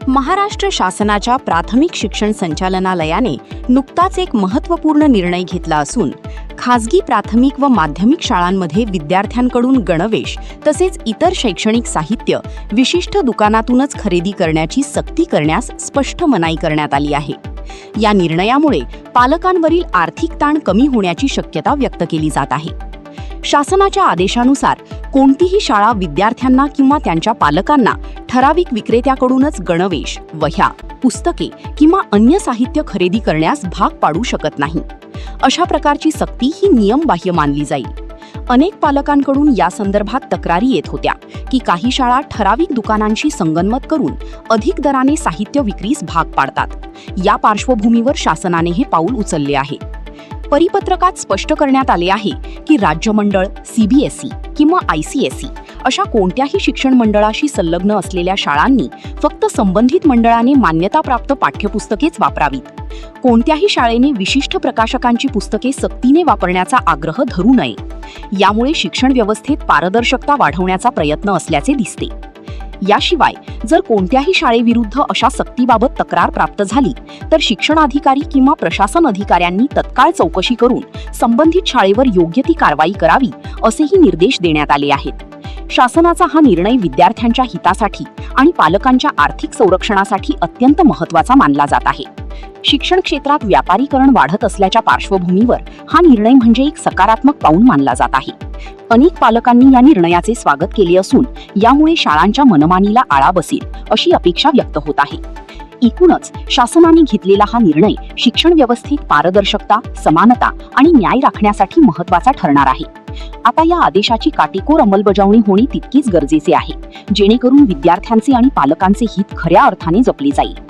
महाराष्ट्र शासनाच्या प्राथमिक शिक्षण संचालनालयाने नुकताच एक महत्त्वपूर्ण निर्णय घेतला असून खासगी प्राथमिक व माध्यमिक शाळांमध्ये विद्यार्थ्यांकडून गणवेश तसेच इतर शैक्षणिक साहित्य विशिष्ट दुकानातूनच खरेदी करण्याची सक्ती करण्यास स्पष्ट मनाई करण्यात आली आहे। या निर्णयामुळे पालकांवरील आर्थिक ताण कमी होण्याची शक्यता व्यक्त केली जात आहे। शासनाच्या आदेशानुसार कोणतीही शाळा विद्यार्थ्यांना किंवा त्यांच्या पालकांना ठराविक विक्रेत्याकडूनच गणवेश, वह्या, पुस्तके किंवा अन्य साहित्य खरेदी करण्यास भाग पाडू शकत नाही। अशा प्रकारची सक्ती ही नियमबाह्य मानली जाईल। अनेक पालकांकडून या संदर्भात तक्रारी येत होत्या की काही शाळा ठराविक दुकानांशी संगनमत करून अधिक दराने साहित्य विक्रीस भाग पाडतात। या पार्श्वभूमीवर शासनाने हे पाऊल उचलले आहे। परिपत्रकात स्पष्ट करण्यात आले आहे की राज्य मंडळ, सीबीएसई किंवा आयसीएसई अशा कोणत्याही शिक्षण मंडळाशी संलग्न असलेल्या शाळांनी फक्त संबंधित मंडळाने मान्यताप्राप्त पाठ्यपुस्तकेच वापरावीत। कोणत्याही शाळेने विशिष्ट प्रकाशकांची पुस्तके सक्तीने वापरण्याचा आग्रह धरू नये। यामुळे शिक्षण व्यवस्थेत पारदर्शकता वाढवण्याचा प्रयत्न असल्याचे दिसते। याशिवाय जर कोणत्याही शाळेविरुद्ध अशा सक्तीबाबत तक्रार प्राप्त झाली तर शिक्षणाधिकारी किंवा प्रशासन अधिकाऱ्यांनी तत्काळ चौकशी करून संबंधित शाळेवर योग्य ती कारवाई करावी असेही निर्देश देण्यात आले आहेत। शासनाचा हा निर्णय विद्यार्थ्यांच्या हितासाठी आणि पालकांच्या आर्थिक संरक्षणासाठी अत्यंत महत्त्वाचा मानला जात आहे। शिक्षण क्षेत्रात व्यापारीकरण वाढत असल्याच्या पार्श्वभूमीवर हा निर्णय म्हणजे एक सकारात्मक पाऊल मानला जात आहे। अनेक पालकांनी या निर्णयाचे स्वागत केले असून यामुळे शाळांच्या मनमानीला आळा बसेल अशी अपेक्षा व्यक्त होत आहे। एकूणच शासनाने घेतलेला हा निर्णय शिक्षण व्यवस्थेत पारदर्शकता, समानता आणि न्याय राखण्यासाठी महत्त्वाचा ठरणार आहे। आता या आदेशाची काटेकोर अंमलबजावणी होणे तितकीच गरजेचे आहे, जेणेकरून विद्यार्थ्यांचे आणि पालकांचे हित खऱ्या अर्थाने जपले जाईल।